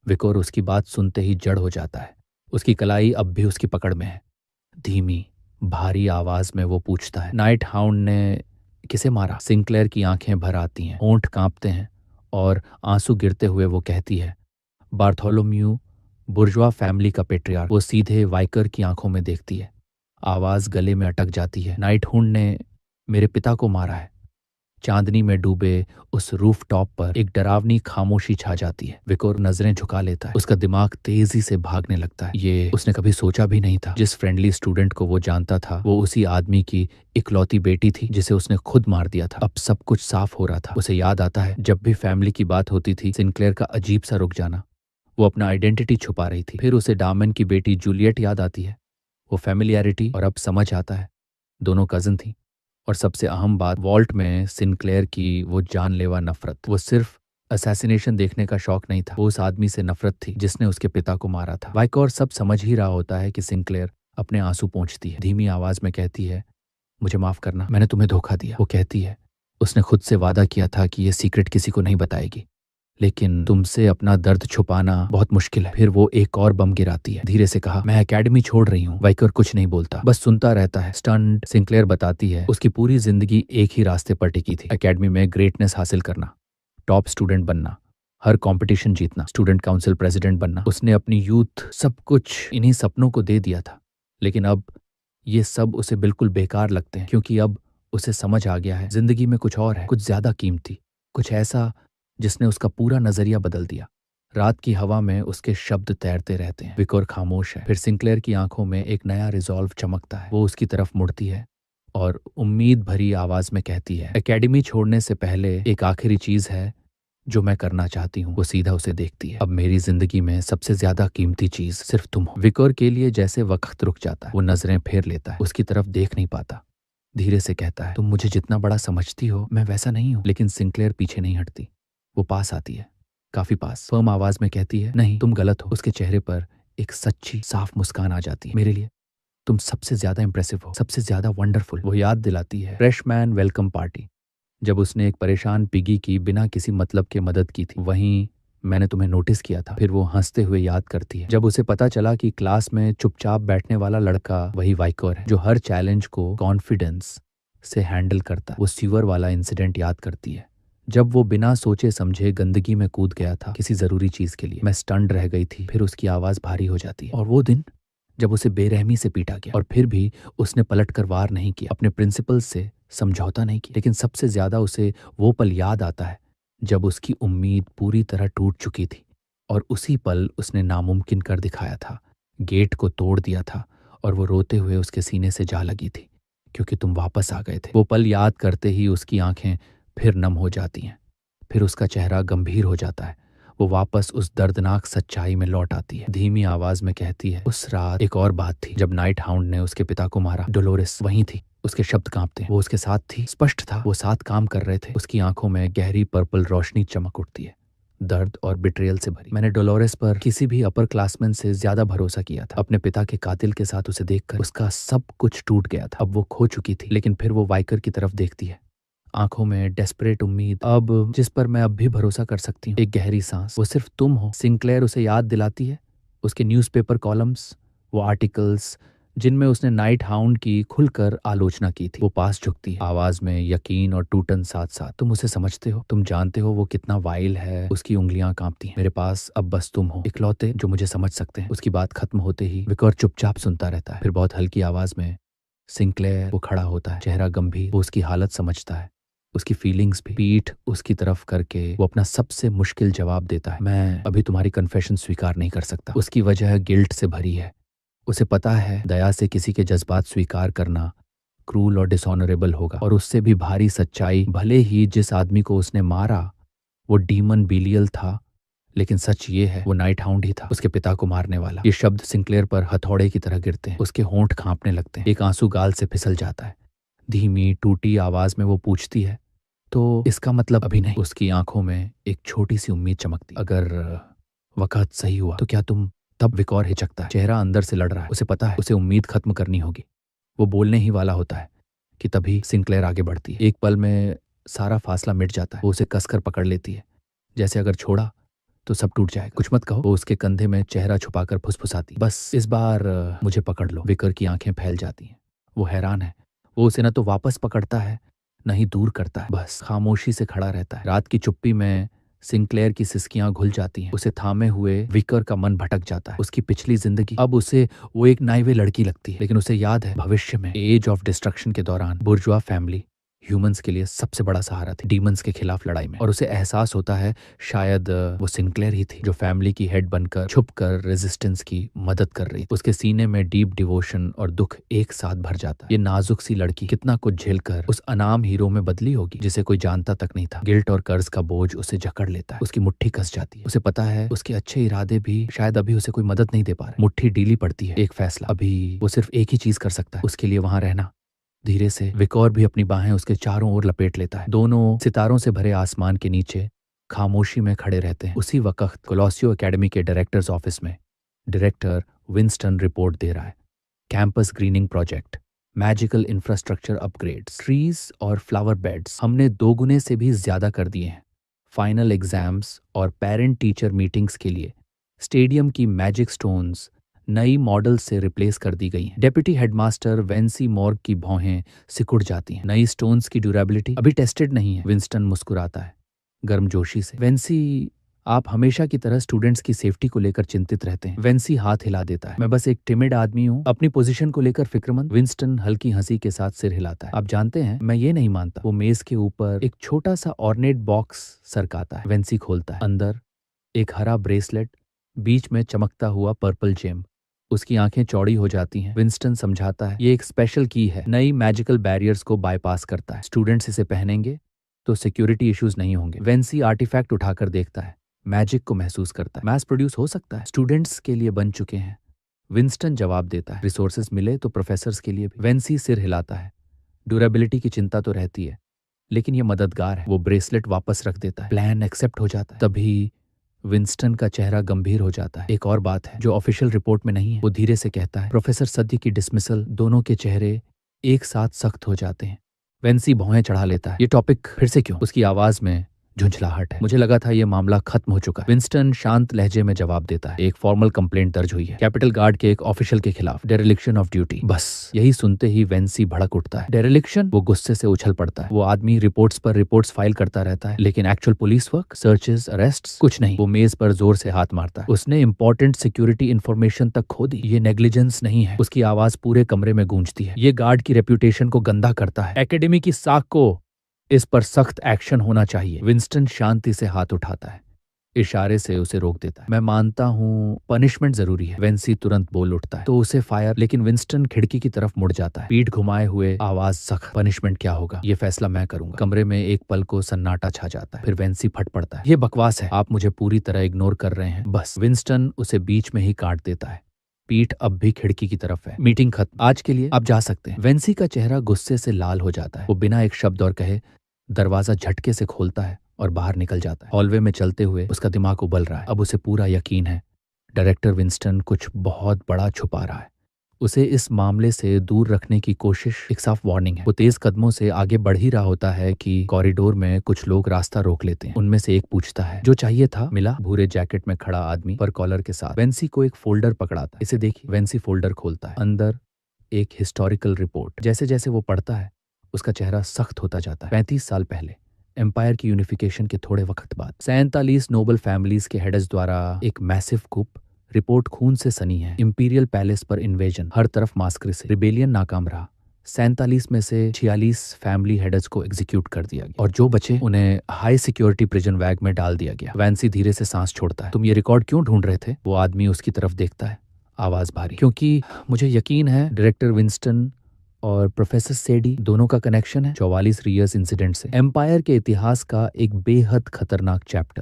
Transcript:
विकोर उसकी बात सुनते ही जड़ हो जाता है। उसकी कलाई अब भी उसकी पकड़ में है। धीमी भारी आवाज में वो पूछता है, नाइट हाउंड ने किसे मारा? सिंक्लेयर की आंखें भर आती हैं, होंठ कांपते हैं और आंसू गिरते हुए वो कहती है, बार्थोलोम्यू, बुर्जवा फैमिली का पेट्रियार्क। वो सीधे वाइकर की आंखों में देखती है। आवाज गले में अटक जाती है, नाइट हाउंड ने मेरे पिता को मारा है। चांदनी में डूबे उस रूफ टॉप पर एक डरावनी खामोशी छा जाती है। विकोर नजरें झुका लेता है। उसका दिमाग तेजी से भागने लगता है। ये उसने कभी सोचा भी नहीं था। जिस फ्रेंडली स्टूडेंट को वो जानता था, वो उसी आदमी की इकलौती बेटी थी जिसे उसने खुद मार दिया था। अब सब कुछ साफ हो रहा था। उसे याद आता है, जब भी फैमिली की बात होती थी, सिंक्लेयर का अजीब सा रुक जाना। वो अपना आइडेंटिटी छुपा रही थी। फिर उसे डामन की बेटी जूलियट याद आती है, वो फैमिलियरिटी, और अब समझ आता है दोनों कजिन थी। और सबसे अहम बात, वॉल्ट में सिंक्लेयर की वो जानलेवा नफरत। वो सिर्फ असैसिनेशन देखने का शौक नहीं था, वो उस आदमी से नफरत थी जिसने उसके पिता को मारा था। वाइकोर सब समझ ही रहा होता है कि सिंक्लेयर अपने आंसू पोंछती है, धीमी आवाज में कहती है, मुझे माफ करना, मैंने तुम्हें धोखा दिया। वो कहती है, उसने खुद से वादा किया था कि ये सीक्रेट किसी को नहीं बताएगी, लेकिन तुमसे अपना दर्द छुपाना बहुत मुश्किल है। फिर वो एक और बम गिराती है। धीरे से कहा, मैं एकेडमी छोड़ रही हूँ। वाइकर कुछ नहीं बोलता, बस सुनता रहता है। स्टंट, सिंक्लेयर बताती है, उसकी पूरी जिंदगी एक ही रास्ते पर टिकी थी, एकेडमी में ग्रेटनेस हासिल करना, टॉप स्टूडेंट बनना, हर कंपटीशन जीतना, स्टूडेंट काउंसिल प्रेसिडेंट बनना। उसने अपनी यूथ सब कुछ इन्हीं सपनों को दे दिया था। लेकिन अब ये सब उसे बिल्कुल बेकार लगते हैं, क्योंकि अब उसे समझ आ गया है जिंदगी में कुछ और है, कुछ ज्यादा कीमती, कुछ ऐसा जिसने उसका पूरा नजरिया बदल दिया। रात की हवा में उसके शब्द तैरते रहते हैं। विकोर खामोश है। फिर सिंक्लेयर की आंखों में एक नया रिजॉल्व चमकता है। वो उसकी तरफ मुड़ती है और उम्मीद भरी आवाज में कहती है, एकेडमी छोड़ने से पहले एक आखिरी चीज है जो मैं करना चाहती हूँ। वो सीधा उसे देखती है, अब मेरी जिंदगी में सबसे ज्यादा कीमती चीज सिर्फ तुम हो। विकोर के लिए जैसे वक्त रुक जाता है। वो नजरें फेर लेता है, उसकी तरफ देख नहीं पाता। धीरे से कहता है, तुम मुझे जितना बड़ा समझती हो, मैं वैसा नहीं हूँ। लेकिन सिंक्लेयर पीछे नहीं हटती। वो पास आती है, काफी पास, फर्म आवाज में कहती है, नहीं, तुम गलत हो। उसके चेहरे पर एक सच्ची साफ मुस्कान आ जाती है। मेरे लिए तुम सबसे ज्यादा इंप्रेसिव हो, सबसे ज्यादा वंडरफुल। वो याद दिलाती है फ्रेशमैन वेलकम पार्टी, जब उसने एक परेशान पिगी की बिना किसी मतलब के मदद की थी, वहीं मैंने तुम्हें नोटिस किया था। फिर वो हंसते हुए याद करती है, जब उसे पता चला कि क्लास में चुपचाप बैठने वाला लड़का वही वाइकोर है, जो हर चैलेंज को कॉन्फिडेंस से हैंडल करता है। वो सीवर वाला इंसिडेंट याद करती है, जब वो बिना सोचे समझे गंदगी में कूद गया था किसी जरूरी चीज के लिए। मैं स्टन्ड रह गई थी। फिर उसकी आवाज भारी हो जाती है, और वो दिन जब उसे बेरहमी से पीटा गया, और फिर भी उसने पलटकर वार नहीं किया, अपने प्रिंसिपल से समझौता नहीं किया। लेकिन सबसे ज्यादा उसे वो पल याद आता है जब उसकी उम्मीद पूरी तरह टूट चुकी थी, और उसी पल उसने नामुमकिन कर दिखाया था, गेट को तोड़ दिया था, और वो रोते हुए उसके सीने से जा लगी थी, क्योंकि तुम वापस आ गए थे। वो पल याद करते ही उसकी आंखें फिर नम हो जाती हैं, फिर उसका चेहरा गंभीर हो जाता है। वो वापस उस दर्दनाक सच्चाई में लौट आती है। धीमी आवाज में कहती है, उस रात एक और बात थी, जब नाइट हाउंड ने उसके पिता को मारा। डोलोरेस वहीं थी। उसके शब्द कांपते हैं। वो उसके साथ थी, स्पष्ट था, वो साथ काम कर रहे थे। उसकी आंखों में गहरी पर्पल रोशनी चमक उठती है, दर्द और बिट्रियल से भरी। मैंने डोलोरेस पर किसी भी अपर क्लासमैन से ज्यादा भरोसा किया था। अपने पिता के कातिल के साथ उसे देखकर उसका सब कुछ टूट गया था। अब वो खो चुकी थी। लेकिन फिर वो वाइकर की तरफ देखती है, आंखों में डेस्परेट उम्मीद, अब जिस पर मैं अब भी भरोसा कर सकती हूँ। एक गहरी सांस, वो सिर्फ तुम हो। सिंक्लेयर उसे याद दिलाती है उसके न्यूज़पेपर कॉलम्स, वो आर्टिकल्स जिनमें उसने नाइट हाउंड की खुलकर आलोचना की थी। वो पास झुकती है, आवाज में यकीन और टूटन साथ साथ, तुम उसे समझते हो, तुम जानते हो वो कितना वाइल है। उसकी उंगलियां कांपती हैं। मेरे पास अब बस तुम हो, इकलौते जो मुझे समझ सकते हैं। उसकी बात खत्म होते ही विकोर चुपचाप सुनता रहता है। फिर बहुत हल्की आवाज में सिंक्लेयर वो खड़ा होता है, चेहरा गंभीर। वो उसकी हालत समझता है, उसकी फीलिंग्स भी। पीठ उसकी तरफ करके वो अपना सबसे मुश्किल जवाब देता है, मैं अभी तुम्हारी कन्फेशन स्वीकार नहीं कर सकता। उसकी वजह गिल्ट से भरी है। उसे पता है दया से किसी के जज्बात स्वीकार करना क्रूल और डिसऑनरेबल होगा, और उससे भी भारी सच्चाई, भले ही जिस आदमी को उसने मारा वो डीमन बीलियल था, लेकिन सच ये है वो नाइट हाउंड ही था, उसके पिता को मारने वाला। ये शब्द सिंक्लेयर पर हथौड़े की तरह गिरते हैं। उसके होंठ कांपने लगते हैं, एक आंसू गाल से फिसल जाता है। धीमी टूटी आवाज में वो पूछती है, तो इसका मतलब अभी नहीं? उसकी आंखों में एक छोटी सी उम्मीद चमकती, अगर वक्त सही हुआ तो क्या तुम? तब विकोर हिचकता है, चेहरा अंदर से लड़ रहा है। उसे पता है उसे उम्मीद खत्म करनी होगी। वो बोलने ही वाला होता है कि तभी सिंक्लेयर आगे बढ़ती है। एक पल में सारा फासला मिट जाता है। वो उसे कसकर पकड़ लेती है, जैसे अगर छोड़ा तो सब टूट जाएगा। कुछ मत कहो। वो उसके कंधे में चेहरा छुपाकर फुसफुसाती, बस इस बार मुझे पकड़ लो। विकर की आंखें फैल जाती हैं। वो हैरान है। वो उसे न तो वापस पकड़ता है न ही दूर करता है, बस खामोशी से खड़ा रहता है। रात की चुप्पी में सिंक्लेयर की सिसकियां घुल जाती हैं। उसे थामे हुए विकर का मन भटक जाता है। उसकी पिछली जिंदगी अब उसे वो एक नाइवे लड़की लगती है, लेकिन उसे याद है भविष्य में एज ऑफ डिस्ट्रक्शन के दौरान बुर्जुआ फैमिली ह्यूमंस के लिए सबसे बड़ा सहारा थी डीमंस के खिलाफ लड़ाई में। और उसे एहसास होता है शायद वो सिंक्लेयर ही थी जो फैमिली की हेड बनकर छुपकर रेजिस्टेंस की मदद कर रही थी। उसके सीने में डीप डिवोशन और दुख एक साथ भर जाता है। ये नाजुक सी लड़की कितना कुछ झेलकर उस अनाम हीरो में बदली होगी जिसे कोई जानता तक नहीं था। गिल्ट और कर्ज का बोझ उसे जकड़ लेता है। उसकी मुट्ठी कस जाती है। उसे पता है उसके अच्छे इरादे भी शायद अभी उसे कोई मदद नहीं दे पा रहे। मुट्ठी ढीली पड़ती है। एक फैसला, अभी वो सिर्फ एक ही चीज कर सकता है, उसके लिए वहां रहना। धीरे से विकोर भी अपनी बाहें उसके चारों ओर लपेट लेता है। दोनों सितारों से भरे आसमान के नीचे खामोशी में खड़े रहते हैं। उसी वक्त कोलोसियो एकेडमी के डायरेक्टर्स ऑफिस में डायरेक्टर विंस्टन रिपोर्ट दे रहा है। Campus grinning project, magical infrastructure upgrades, trees और फ्लावर बेड्स हमने 2 गुने से भी ज्यादा कर दिए हैं। फाइनल एग्जाम्स और पेरेंट टीचर मीटिंग्स के लिए स्टेडियम की मैजिक स्टोन्स नई मॉडल से रिप्लेस कर दी गई हैं। डेप्यूटी हेडमास्टर वेंसी मॉर्ग की भौहें सिकुड़ जाती हैं। नई स्टोन्स की ड्यूरेबिलिटी अभी टेस्टेड नहीं है। विंस्टन मुस्कुराता है गर्मजोशी से। वेंसी, आप हमेशा की तरह स्टूडेंट्स की सेफ्टी को लेकर चिंतित रहते हैं। वेंसी हाथ हिला देता है। मैं बस एक टिमिड आदमी हूँ, अपनी पोजीशन को लेकर फिक्रमंद। विंस्टन हल्की हंसी के साथ सिर हिलाता है। आप जानते हैं, मैं ये नहीं मानता। वो मेज के ऊपर एक छोटा सा ऑर्नेट बॉक्स सरकाता है। वेंसी खोलता है। अंदर एक हरा ब्रेसलेट, बीच में चमकता हुआ पर्पल जेम। उसकी आंखें चौड़ी हो जाती हैं। विंस्टन समझाता है, ये एक स्पेशल की है, नई मैजिकल बैरियर्स को बाईपास करता है। स्टूडेंट्स इसे पहनेंगे तो सिक्योरिटी इश्यूज नहीं होंगे। वेंसी आर्टिफैक्ट उठाकर देखता है, मैजिक को महसूस करता है। मैस प्रोड्यूस हो सकता है, स्टूडेंट्स के लिए बन चुके हैं। विंस्टन जवाब देता है, रिसोर्सेज मिले तो प्रोफेसर्स के लिए भी। वेंसी सिर हिलाता है। ड्यूरेबिलिटी की चिंता तो रहती है, लेकिन ये मददगार है। वो ब्रेसलेट वापस रख देता है। प्लान एक्सेप्ट हो जाता है। तभी विंस्टन का चेहरा गंभीर हो जाता है। एक और बात है जो ऑफिशियल रिपोर्ट में नहीं है। वो धीरे से कहता है, प्रोफेसर सद्य की डिसमिसल। दोनों के चेहरे एक साथ सख्त हो जाते हैं। वेंसी भौहें चढ़ा लेता है। ये टॉपिक फिर से क्यों? उसकी आवाज में झुंझलाहट है। मुझे लगा था ये मामला खत्म हो चुका है। विंस्टन शांत लहजे में जवाब देता है, एक फॉर्मल कंप्लेंट दर्ज हुई है कैपिटल गार्ड के एक ऑफिशियल के खिलाफ, डेरेलिक्शन ऑफ ड्यूटी। बस यही सुनते ही वेंसी भड़क उठता है। डेरेलिक्शन? वो गुस्से से उछल पड़ता है। वो आदमी रिपोर्ट्स पर रिपोर्ट्स फाइल करता रहता है, लेकिन एक्चुअल पुलिस वर्क, सर्चेस, अरेस्ट्स, कुछ नहीं। वो मेज पर जोर से हाथ मारता है। उसने इंपॉर्टेंट सिक्योरिटी इंफॉर्मेशन तक खो दी। ये नेग्लिजेंस नहीं है। उसकी आवाज पूरे कमरे में गूंजती है। ये गार्ड की रेप्यूटेशन को गंदा करता है। एकेडमी की साख को इस पर सख्त एक्शन होना चाहिए। विंस्टन शांति से हाथ उठाता है, इशारे से उसे रोक देता है। मैं मानता हूँ पनिशमेंट जरूरी है। वेंसी तुरंत बोल उठता है, तो उसे फायर। लेकिन विंस्टन खिड़की की तरफ मुड़ जाता है, पीठ घुमाए हुए, आवाज सख्त। पनिशमेंट क्या होगा ये फैसला मैं करूंगा। कमरे में एक पल को सन्नाटा छा जाता है। फिर वेंसी फट पड़ता है, ये बकवास है, आप मुझे पूरी तरह इग्नोर कर रहे हैं। बस। विंस्टन उसे बीच में ही काट देता है। पीठ अब भी खिड़की की तरफ है। मीटिंग खत्म, आज के लिए आप जा सकते हैं। वेंसी का चेहरा गुस्से से लाल हो जाता है। वो बिना एक शब्द और कहे दरवाजा झटके से खोलता है और बाहर निकल जाता है। हॉलवे में चलते हुए उसका दिमाग उबल रहा है। अब उसे पूरा यकीन है डायरेक्टर विंस्टन कुछ बहुत बड़ा छुपा रहा है। उसे इस मामले से दूर रखने की कोशिश एक साफ वार्निंग है। वो तेज कदमों से आगे बढ़ ही रहा होता है कि कॉरिडोर में कुछ लोग रास्ता रोक लेते हैं। उनमें से एक पूछता है, जो चाहिए था मिला? भूरे जैकेट में खड़ा आदमी पर कॉलर के साथ वेंसी को एक फोल्डर पकड़ाता है। इसे देखिए। वेंसी फोल्डर खोलता है। अंदर एक हिस्टोरिकल रिपोर्ट। जैसे जैसे वो पढ़ता है उसका चेहरा सख्त होता जाता है। 35 साल पहले, एम्पायर की यूनिफिकेशन के थोड़े वक्त बाद, 47 नोबल फैमिलीज के हेडर्स द्वारा एक मैसिव कूप। रिपोर्ट खून से सनी है। इंपीरियल पैलेस पर इन्वेजन, हर तरफ मास्करे से। रिबेलियन नाकाम रहा। 47 में से 46 फैमिली हेडर्स को एग्जीक्यूट कर दिया गया और जो बचे उन्हें हाई सिक्योरिटी प्रिजन वैग में डाल दिया गया। वैंसी धीरे से सांस छोड़ता है। तुम ये रिकॉर्ड क्यों ढूंढ रहे थे? वो आदमी उसकी तरफ देखता है, आवाज भारी। क्योंकि मुझे यकीन है डायरेक्टर विंस्टन और प्रोफेसर सेडी दोनों का कनेक्शन है 44 रियर्स इंसिडेंट से। एम्पायर के इतिहास का एक बेहद खतरनाक चैप्टर।